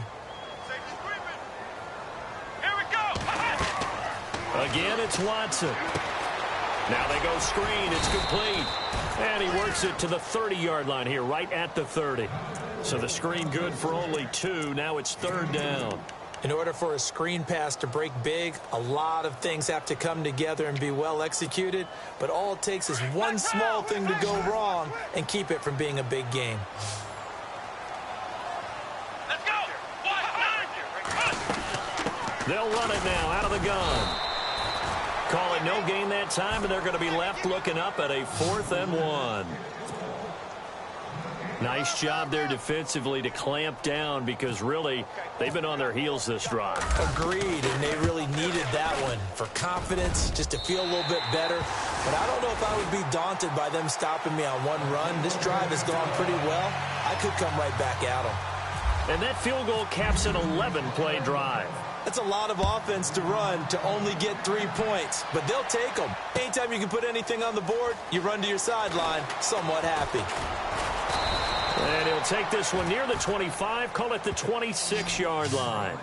Again, it's Watson. Now they go screen. It's complete. And he works it to the 30-yard line here, right at the 30. So the screen good for only 2. Now it's third down. In order for a screen pass to break big, a lot of things have to come together and be well executed. But all it takes is one small thing to go wrong and keep it from being a big game. Let's go! They'll run it now out of the gun. Call it no gain that time, and they're going to be left looking up at a 4th and 1. Nice job there defensively to clamp down because really they've been on their heels this drive. Agreed, and they really needed that one for confidence, just to feel a little bit better. But I don't know if I would be daunted by them stopping me on one run. This drive has gone pretty well. I could come right back at them. And that field goal caps an 11-play drive. That's a lot of offense to run to only get 3 points, but they'll take them. Anytime you can put anything on the board, you run to your sideline somewhat happy. And he'll take this one near the 25, call it the 26-yard line.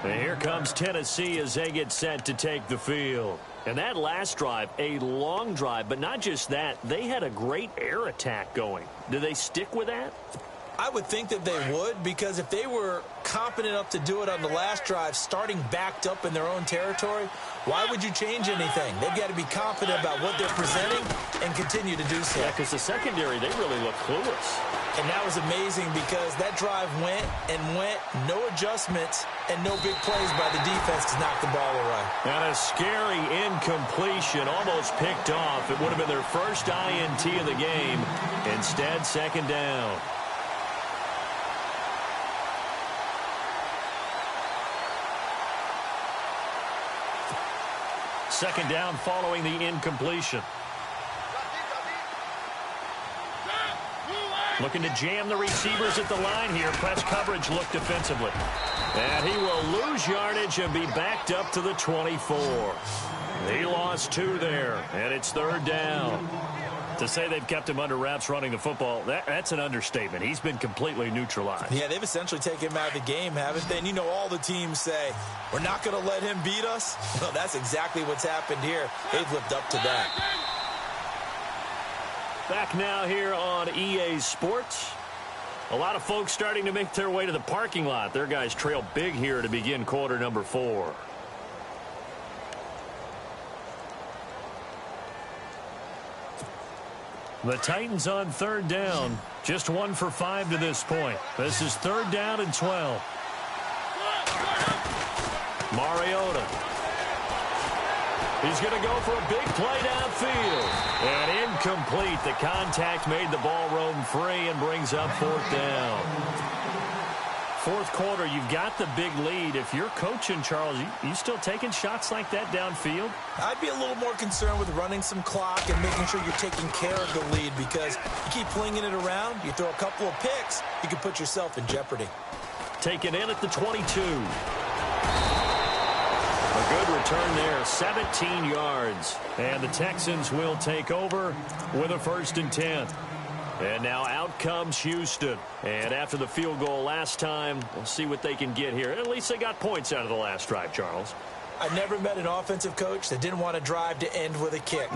And here comes Tennessee as they get set to take the field. And that last drive, a long drive, but not just that, they had a great air attack going. Do they stick with that? I would think that they would, because if they were competent enough to do it on the last drive, starting backed up in their own territory, why would you change anything? They've got to be confident about what they're presenting and continue to do so. Yeah, because the secondary, they really look clueless. And that was amazing because that drive went and went, no adjustments, and no big plays by the defense to knock the ball away. And a scary incompletion, almost picked off. It would have been their first INT of the game. Instead, second down. Second down following the incompletion. Looking to jam the receivers at the line here. Press coverage look defensively. And he will lose yardage and be backed up to the 24. He lost 2 there, and it's third down. To say they've kept him under wraps running the football, that's an understatement. He's been completely neutralized. Yeah, they've essentially taken him out of the game, haven't they? And you know all the teams say, we're not going to let him beat us. Well, that's exactly what's happened here. They've lived up to that. Back now here on EA Sports. A lot of folks starting to make their way to the parking lot. Their guys trail big here to begin quarter number 4. The Titans on third down. Just 1 for 5 to this point. This is 3rd down and 12. Mariota. He's going to go for a big play downfield. And incomplete. The contact made the ball roam free and brings up 4th down. 4th quarter, you've got the big lead. If you're coaching, Charles, you still taking shots like that downfield? I'd be a little more concerned with running some clock and making sure you're taking care of the lead, because you keep flinging it around, you throw a couple of picks, you can put yourself in jeopardy. Taken in at the 22. A good return there, 17 yards. And the Texans will take over with a 1st and 10. And now out comes Houston. And after the field goal last time, we'll see what they can get here. At least they got points out of the last drive, Charles. I never met an offensive coach that didn't want to drive to end with a kick.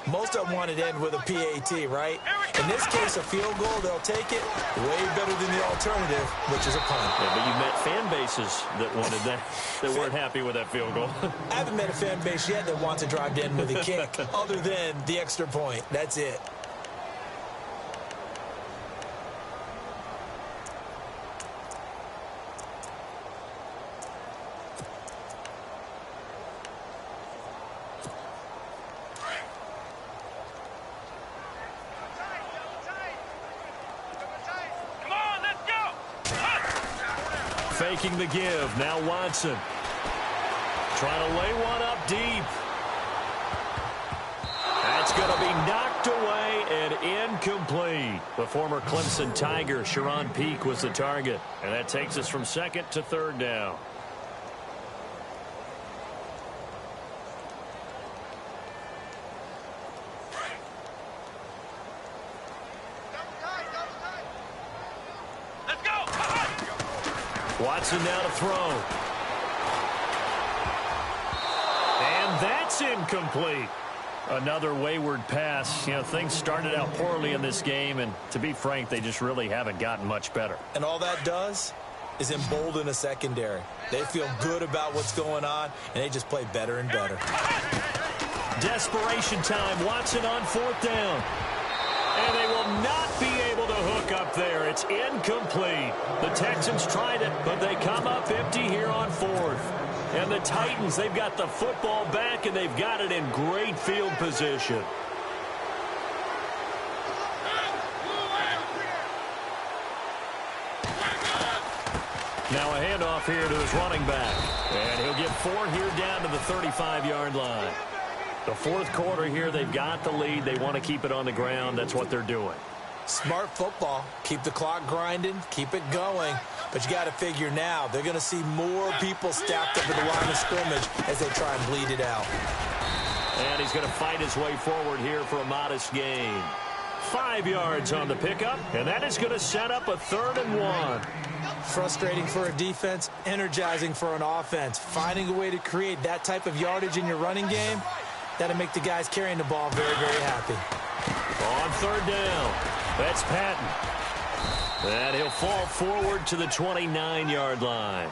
Most of them wanted to end with a PAT, right? In this case, a field goal, they'll take it way better than the alternative, which is a punt. Yeah, but you've met fan bases that wanted that, that weren't happy with that field goal. I haven't met a fan base yet that wants to drive to end with a kick, other than the extra point. That's it. Faking the give. Now Watson. Trying to lay one up deep. That's going to be knocked away and incomplete. The former Clemson Tiger, Sharon Peake, was the target. And that takes us from 2nd to 3rd down. Watson now to throw. And that's incomplete. Another wayward pass. You know, things started out poorly in this game, and to be frank, they just really haven't gotten much better. And all that does is embolden a secondary. They feel good about what's going on, and they just play better and better. Desperation time. Watson on 4th down. And they will not be able to hook up there. It's incomplete. The Texans tried it, but they come up empty here on 4th. And the Titans, they've got the football back, and they've got it in great field position. Now a handoff here to his running back. And he'll get 4 here down to the 35-yard line. The 4th quarter here, they've got the lead. They want to keep it on the ground. That's what they're doing. Smart football. Keep the clock grinding. Keep it going. But you got to figure now, they're going to see more people stacked up at the line of scrimmage as they try and bleed it out. And he's going to fight his way forward here for a modest gain. 5 yards on the pickup, and that is going to set up a 3rd and 1. Frustrating for a defense, energizing for an offense. Finding a way to create that type of yardage in your running game, that'll make the guys carrying the ball very, very happy. On 3rd down, that's Patton. And he'll fall forward to the 29-yard line.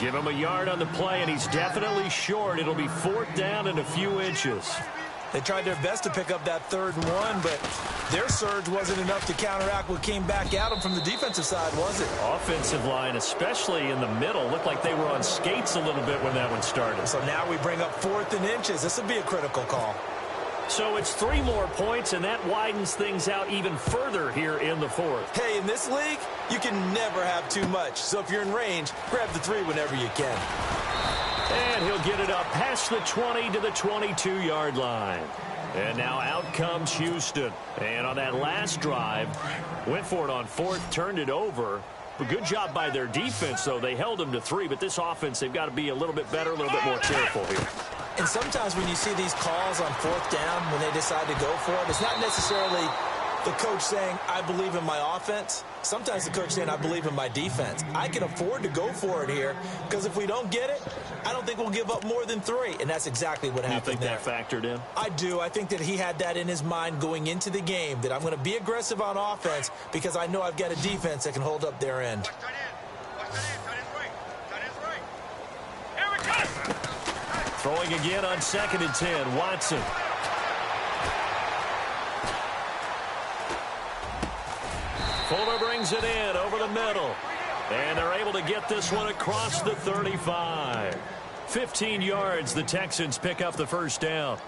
Give him a yard on the play, and he's definitely short. It'll be 4th down and a few inches. They tried their best to pick up that 3rd and 1, but their surge wasn't enough to counteract what came back at them from the defensive side, was it? Offensive line, especially in the middle, looked like they were on skates a little bit when that one started. So now we bring up 4th and inches. This will be a critical call. So it's 3 more points, and that widens things out even further here in the 4th. Hey, in this league, you can never have too much. So if you're in range, grab the 3 whenever you can. And he'll get it up past the 20 to the 22-yard line. And now out comes Houston. And on that last drive, went for it on 4th, turned it over. But good job by their defense, though. They held them to 3, but this offense, they've got to be a little bit better, a little bit more careful here. And sometimes when you see these calls on 4th down, when they decide to go for it, it's not necessarily the coach saying, I believe in my offense. Sometimes the coach saying, I believe in my defense. I can afford to go for it here, because if we don't get it, I don't think we'll give up more than 3. And that's exactly what happened there. You think that factored in? I do. I think that he had that in his mind going into the game, that I'm going to be aggressive on offense because I know I've got a defense that can hold up their end. Throwing again on 2nd and 10, Watson. brings it in over the middle. And they're able to get this one across the 35. 15 yards, the Texans pick up the first down.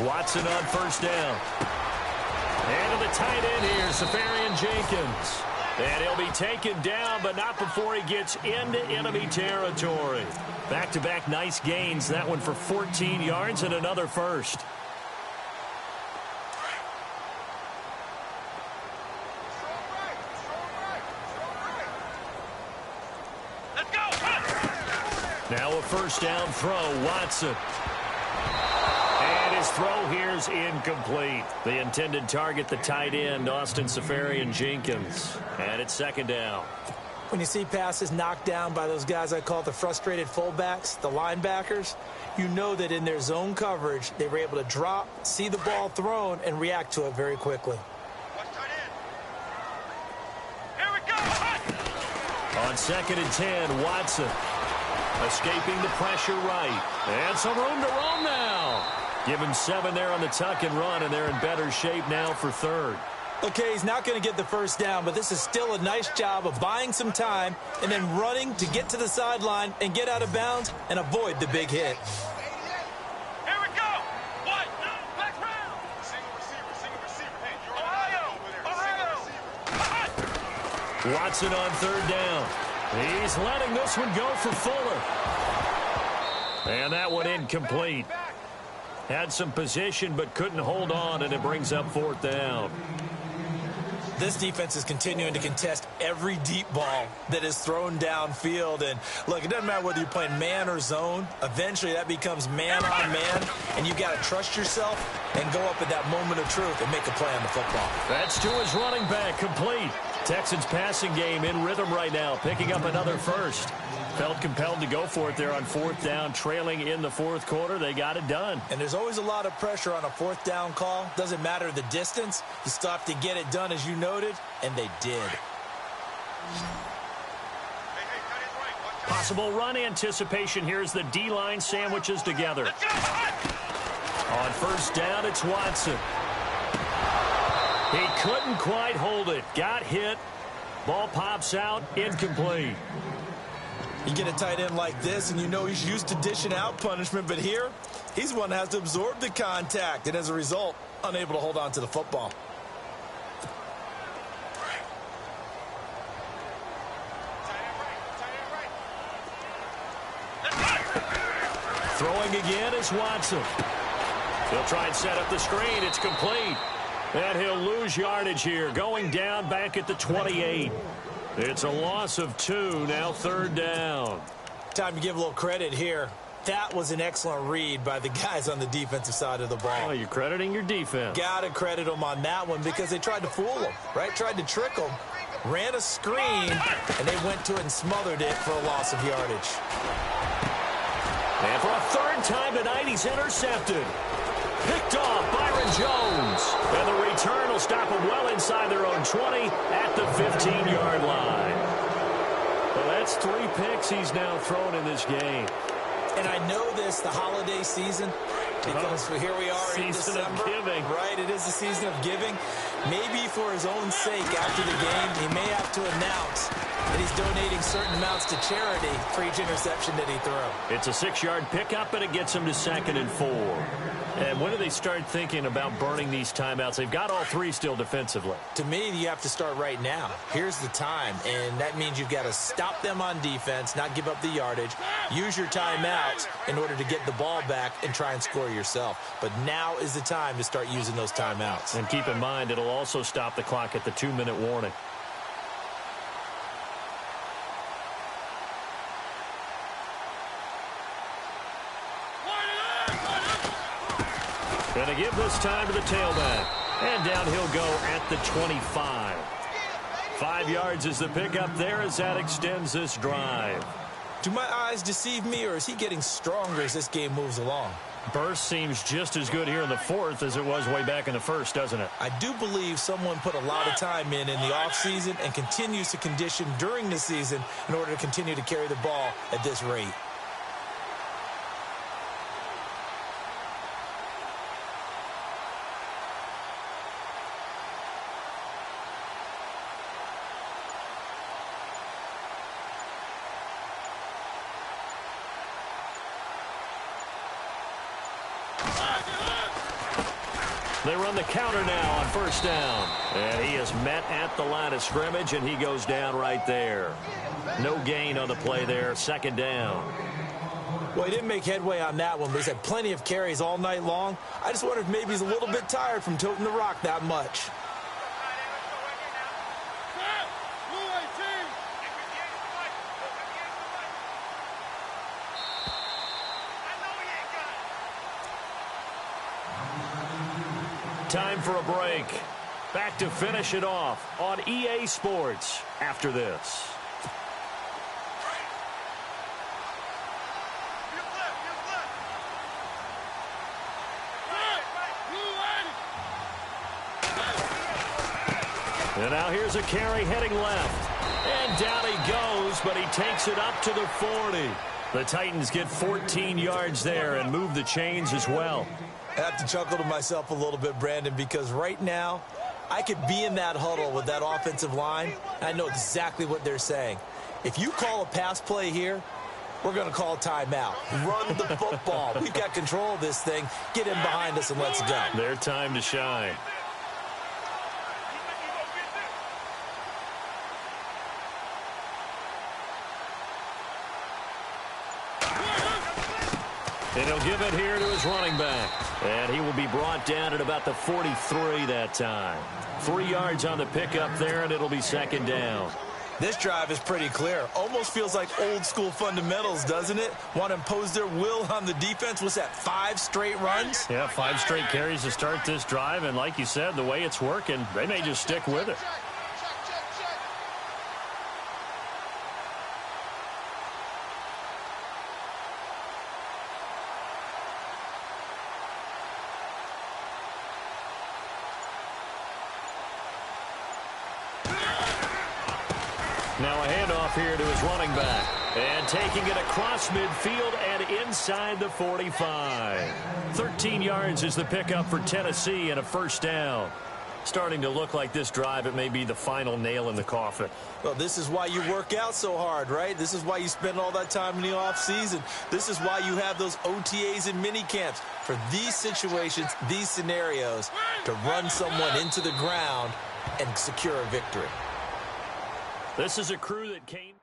Watson on first down. And to the tight end here, Safarian Jenkins. And he'll be taken down, but not before he gets into enemy territory. Back-to-back nice gains. That one for 14 yards and another first. Now a first down throw, Watson. And his throw here is incomplete. The intended target, the tight end, Austin Safarian Jenkins. And it's second down. When you see passes knocked down by those guys I call the frustrated fullbacks, the linebackers, you know that in their zone coverage, they were able to drop, see the ball thrown, and react to it very quickly. Here we go. On 2nd and 10, Watson. Escaping the pressure right. And some room to roam now. Give him 7 there on the tuck and run, and they're in better shape now for third. Okay, he's not going to get the first down, but this is still a nice job of buying some time and then running to get to the sideline and get out of bounds and avoid the big hit. Here we go. What? Black round. Single receiver. Hey, you're Ohio. Watson on third down. He's letting this one go for Fuller. And that one incomplete. Had some position but couldn't hold on, and it brings up fourth down. This defense is continuing to contest every deep ball that is thrown downfield. And, look, it doesn't matter whether you're playing man or zone. Eventually, that becomes man on man, and you got to trust yourself and go up at that moment of truth and make a play on the football. That's to his running back, complete. Texans passing game in rhythm right now, picking up another first. Felt compelled to go for it there on fourth down, trailing in the fourth quarter. They got it done. And there's always a lot of pressure on a fourth down call. Doesn't matter the distance. You still have to get it done, as you noted, and they did. Possible run anticipation. Here's the D-line sandwiches together. On first down, it's Watson. He couldn't quite hold it. Got hit. Ball pops out. Incomplete. You get a tight end like this, and you know he's used to dishing out punishment, but here, he's one that has to absorb the contact, and as a result, unable to hold on to the football. Throwing again is Watson. He'll try and set up the screen. It's complete. And he'll lose yardage here, going down back at the 28. It's a loss of 2, now third down. Time to give a little credit here. That was an excellent read by the guys on the defensive side of the ball. Oh, you're crediting your defense. Got to credit them on that one because they tried to fool him, right? Tried to trick him, ran a screen, and they went to it and smothered it for a loss of yardage. And for a third time tonight, he's intercepted. Picked off Byron Jones. And the return will stop him well inside their own 20 at the 15-yard line. Well, that's 3 picks he's now thrown in this game. And I know this, the holiday season, because here we are in December. Season of giving. Right, it is the season of giving. Maybe for his own sake after the game, he may have to announce that he's donating certain amounts to charity for each interception that he threw. It's a 6-yard pickup, and it gets him to 2nd and 4. And when do they start thinking about burning these timeouts? They've got all 3 still defensively. To me, you have to start right now. Here's the time, and that means you've got to stop them on defense, not give up the yardage, use your timeouts in order to get the ball back and try and score yourself. But now is the time to start using those timeouts. And keep in mind, it'll also stop the clock at the 2-minute warning. Going to give this time to the tailback. And down he'll go at the 25. 5 yards is the pickup there as that extends this drive. Do my eyes deceive me, or is he getting stronger as this game moves along? Burst seems just as good here in the fourth as it was way back in the first, doesn't it? I do believe someone put a lot of time in the offseason and continues to condition during the season in order to continue to carry the ball at this rate. They run the counter now on first down. And he is met at the line of scrimmage, and he goes down right there. No gain on the play there, second down. Well, he didn't make headway on that one, but he's had plenty of carries all night long. I just wonder if maybe he's a little bit tired from toting the rock that much. Time for a break. Back to finish it off on EA Sports after this. And now here's a carry heading left. And down he goes, but he takes it up to the 40. The Titans get 14 yards there and move the chains as well. I have to chuckle to myself a little bit, Brandon, because right now I could be in that huddle with that offensive line, and I know exactly what they're saying. If you call a pass play here, we're going to call a timeout. Run the football. We've got control of this thing. Get in behind us and let's go. Their time to shine. And he'll give it here to his running back. And he will be brought down at about the 43 that time. 3 yards on the pickup there, and it'll be second down. This drive is pretty clear. Almost feels like old school fundamentals, doesn't it? Want to impose their will on the defense. What's that, 5 straight runs? Yeah, 5 straight carries to start this drive. And like you said, the way it's working, they may just stick with it. Now a handoff here to his running back. And taking it across midfield and inside the 45. 13 yards is the pickup for Tennessee and a first down. Starting to look like this drive, it may be the final nail in the coffin. Well, this is why you work out so hard, right? This is why you spend all that time in the offseason. This is why you have those OTAs and mini camps for these situations, these scenarios, to run someone into the ground and secure a victory. This is a crew that came...